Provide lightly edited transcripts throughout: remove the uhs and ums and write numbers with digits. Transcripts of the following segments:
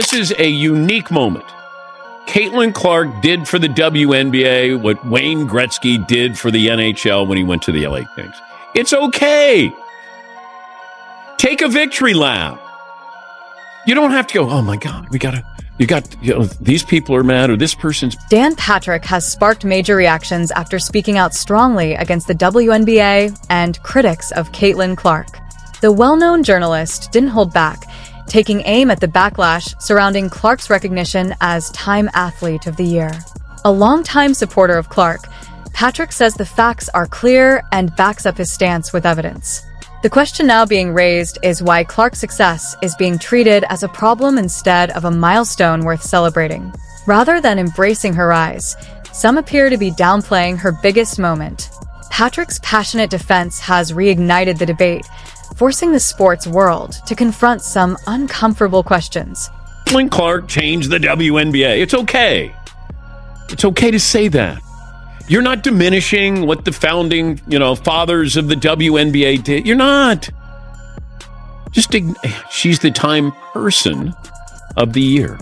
This is a unique moment. Caitlin Clark did for the WNBA what Wayne Gretzky did for the NHL when he went to the LA Kings. It's okay. Take a victory lap. You don't have to go, oh my God, these people are mad or this person's. Dan Patrick has sparked major reactions after speaking out strongly against the WNBA and critics of Caitlin Clark. The well-known journalist didn't hold back, taking aim at the backlash surrounding Clark's recognition as Time Athlete of the Year. A longtime supporter of Clark, Patrick says the facts are clear and backs up his stance with evidence. The question now being raised is why Clark's success is being treated as a problem instead of a milestone worth celebrating. Rather than embracing her rise, some appear to be downplaying her biggest moment. Patrick's passionate defense has reignited the debate, forcing the sports world to confront some uncomfortable questions. Caitlin Clark changed the WNBA. It's okay. It's okay to say that. You're not diminishing what the founding, fathers of the WNBA did. You're not. She's the Time Person of the Year.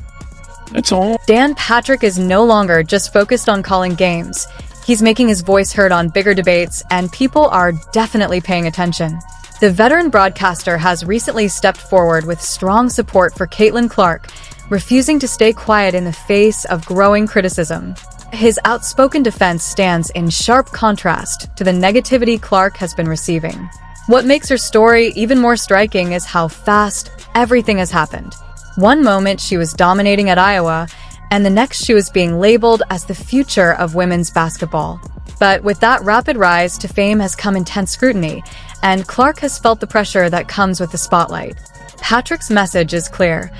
That's all. Dan Patrick is no longer just focused on calling games. He's making his voice heard on bigger debates, and people are definitely paying attention. The veteran broadcaster has recently stepped forward with strong support for Caitlin Clark, refusing to stay quiet in the face of growing criticism. His outspoken defense stands in sharp contrast to the negativity Clark has been receiving. What makes her story even more striking is how fast everything has happened. One moment she was dominating at Iowa, and the next she was being labeled as the future of women's basketball. But with that rapid rise to fame has come intense scrutiny, and Clark has felt the pressure that comes with the spotlight. Patrick's message is clear.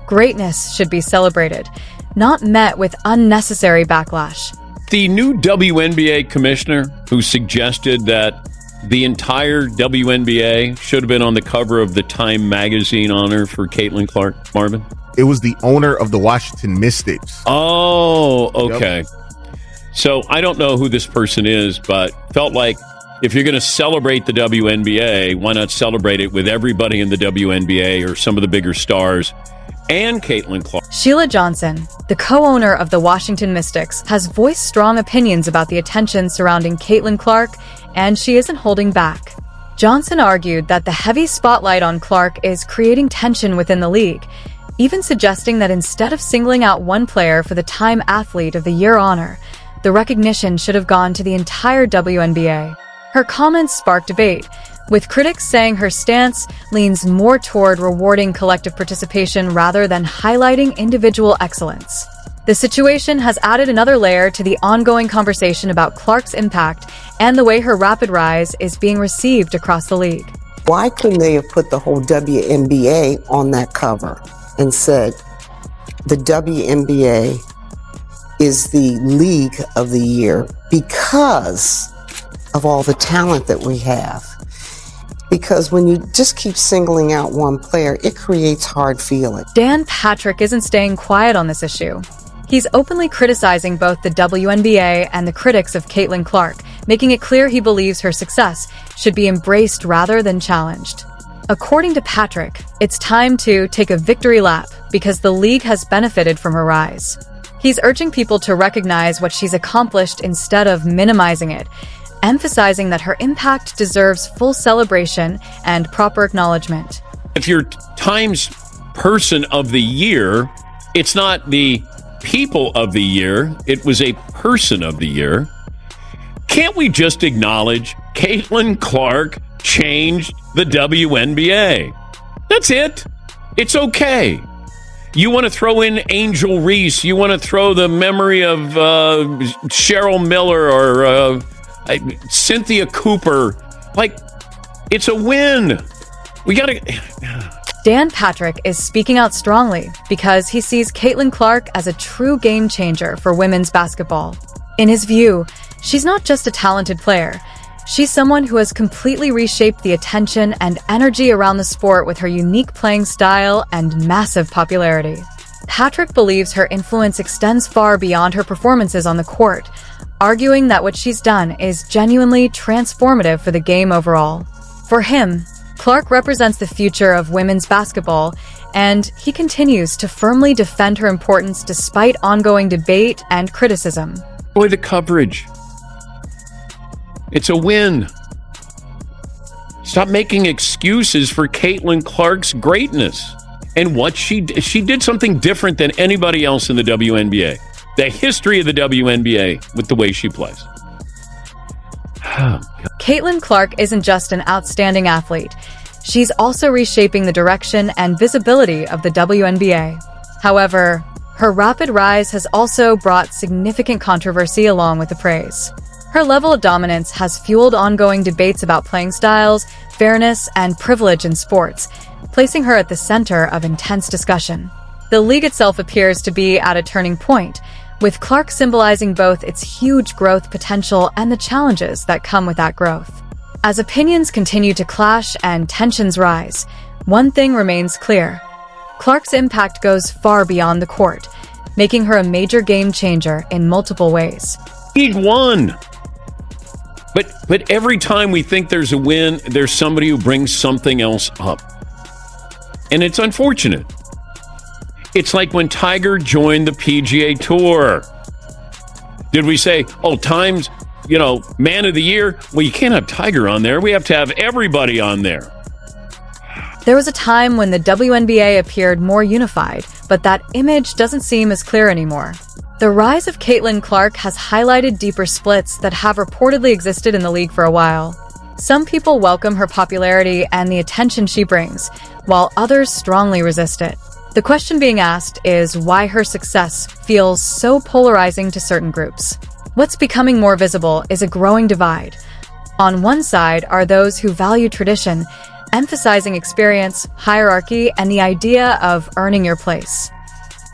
Greatness should be celebrated, not met with unnecessary backlash. The new WNBA commissioner who suggested that the entire WNBA should have been on the cover of the Time magazine honor for Caitlin Clark, Marvin? It was the owner of the Washington Mystics. Oh, okay. Yep. So I don't know who this person is, but felt like if you're going to celebrate the WNBA, why not celebrate it with everybody in the WNBA or some of the bigger stars and Caitlin Clark? Sheila Johnson, the co-owner of the Washington Mystics, has voiced strong opinions about the attention surrounding Caitlin Clark, and she isn't holding back. Johnson argued that the heavy spotlight on Clark is creating tension within the league, even suggesting that instead of singling out one player for the Time Athlete of the Year honor, the recognition should have gone to the entire WNBA. Her comments sparked debate, with critics saying her stance leans more toward rewarding collective participation rather than highlighting individual excellence. The situation has added another layer to the ongoing conversation about Clark's impact and the way her rapid rise is being received across the league. Why couldn't they have put the whole WNBA on that cover and said, the WNBA is the league of the year because of all the talent that we have? Because when you just keep singling out one player, it creates hard feelings. Dan Patrick isn't staying quiet on this issue. He's openly criticizing both the WNBA and the critics of Caitlin Clark, making it clear he believes her success should be embraced rather than challenged. According to Patrick, it's time to take a victory lap because the league has benefited from her rise. He's urging people to recognize what she's accomplished instead of minimizing it, emphasizing that her impact deserves full celebration and proper acknowledgement. If you're Time's Person of the Year, it's not the People of the Year, it was a Person of the Year. Can't we just acknowledge Caitlin Clark changed the WNBA? That's it. It's okay. You want to throw in Angel Reese, you want to throw the memory of Cheryl Miller or Cynthia Cooper. It's a win. We got to... Dan Patrick is speaking out strongly because he sees Caitlin Clark as a true game changer for women's basketball. In his view, she's not just a talented player. She's someone who has completely reshaped the attention and energy around the sport with her unique playing style and massive popularity. Patrick believes her influence extends far beyond her performances on the court, arguing that what she's done is genuinely transformative for the game overall. For him, Clark represents the future of women's basketball, and he continues to firmly defend her importance despite ongoing debate and criticism. Boy, the coverage. It's a win. Stop making excuses for Caitlin Clark's greatness and what she did something different than anybody else in the WNBA. The history of the WNBA with the way she plays. Caitlin Clark isn't just an outstanding athlete. She's also reshaping the direction and visibility of the WNBA. However, her rapid rise has also brought significant controversy along with the praise. Her level of dominance has fueled ongoing debates about playing styles, fairness, and privilege in sports, placing her at the center of intense discussion. The league itself appears to be at a turning point, with Clark symbolizing both its huge growth potential and the challenges that come with that growth. As opinions continue to clash and tensions rise, one thing remains clear. Clark's impact goes far beyond the court, making her a major game changer in multiple ways. He won. But every time we think there's a win, there's somebody who brings something else up. And it's unfortunate. It's like when Tiger joined the PGA Tour. Did we say, oh, Time's, man of the year? Well, you can't have Tiger on there. We have to have everybody on there. There was a time when the WNBA appeared more unified, but that image doesn't seem as clear anymore. The rise of Caitlin Clark has highlighted deeper splits that have reportedly existed in the league for a while. Some people welcome her popularity and the attention she brings, while others strongly resist it. The question being asked is why her success feels so polarizing to certain groups. What's becoming more visible is a growing divide. On one side are those who value tradition, emphasizing experience, hierarchy, and the idea of earning your place.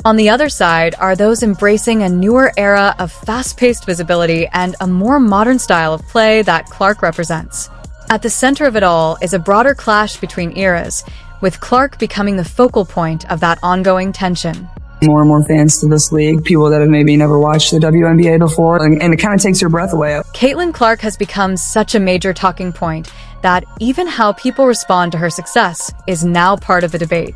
On the other side are those embracing a newer era of fast-paced visibility and a more modern style of play that Clark represents. At the center of it all is a broader clash between eras, with Clark becoming the focal point of that ongoing tension. More and more fans to this league, people that have maybe never watched the WNBA before, and it kind of takes your breath away. Caitlin Clark has become such a major talking point that even how people respond to her success is now part of the debate.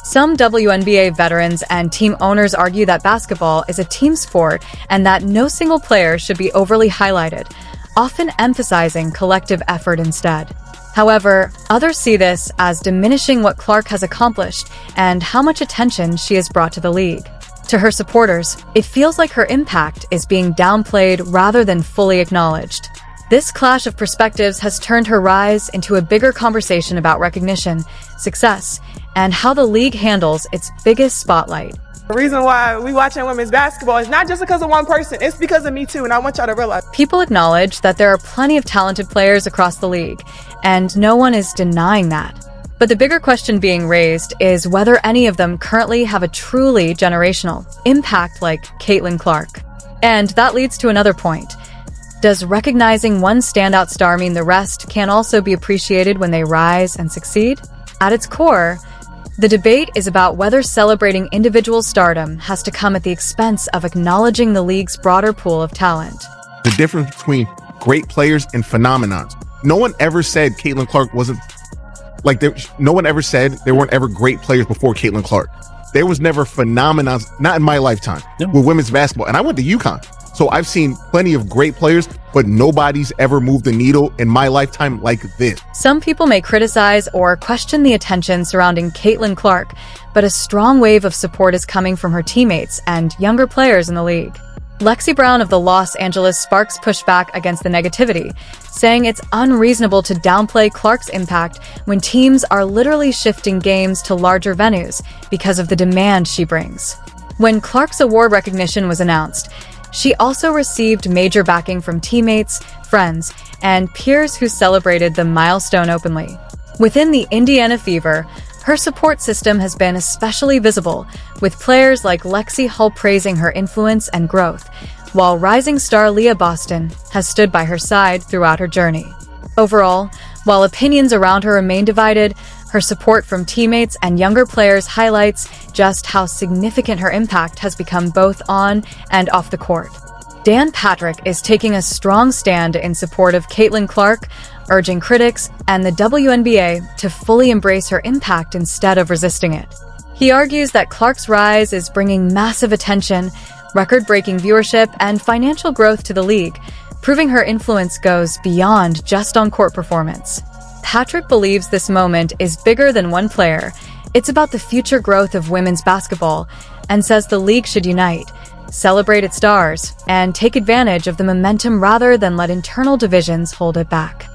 Some WNBA veterans and team owners argue that basketball is a team sport and that no single player should be overly highlighted, often emphasizing collective effort instead. However, others see this as diminishing what Clark has accomplished and how much attention she has brought to the league. To her supporters, it feels like her impact is being downplayed rather than fully acknowledged. This clash of perspectives has turned her rise into a bigger conversation about recognition, success, and how the league handles its biggest spotlight. The reason why we watching women's basketball is not just because of one person, it's because of me too, and I want y'all to realize. People acknowledge that there are plenty of talented players across the league, and no one is denying that. But the bigger question being raised is whether any of them currently have a truly generational impact like Caitlin Clark. And that leads to another point. Does recognizing one standout star mean the rest can also be appreciated when they rise and succeed? At its core, the debate is about whether celebrating individual stardom has to come at the expense of acknowledging the league's broader pool of talent. The difference between great players and phenomenons. No one ever said Caitlin Clark wasn't no one ever said there weren't ever great players before Caitlin Clark. There was never phenomenons, not in my lifetime, with women's basketball. And I went to UConn. So I've seen plenty of great players, but nobody's ever moved the needle in my lifetime like this. Some people may criticize or question the attention surrounding Caitlin Clark, but a strong wave of support is coming from her teammates and younger players in the league. Lexi Brown of the Los Angeles Sparks pushed back against the negativity, saying it's unreasonable to downplay Clark's impact when teams are literally shifting games to larger venues because of the demand she brings. When Clark's award recognition was announced, she also received major backing from teammates, friends, and peers who celebrated the milestone openly. Within the Indiana Fever, her support system has been especially visible, with players like Lexi Hull praising her influence and growth, while rising star Leah Boston has stood by her side throughout her journey. Overall, while opinions around her remain divided, her support from teammates and younger players highlights just how significant her impact has become both on and off the court. Dan Patrick is taking a strong stand in support of Caitlin Clark, urging critics and the WNBA to fully embrace her impact instead of resisting it. He argues that Clark's rise is bringing massive attention, record-breaking viewership, and financial growth to the league, proving her influence goes beyond just on-court performance. Patrick believes this moment is bigger than one player. It's about the future growth of women's basketball, and says the league should unite, celebrate its stars, and take advantage of the momentum rather than let internal divisions hold it back.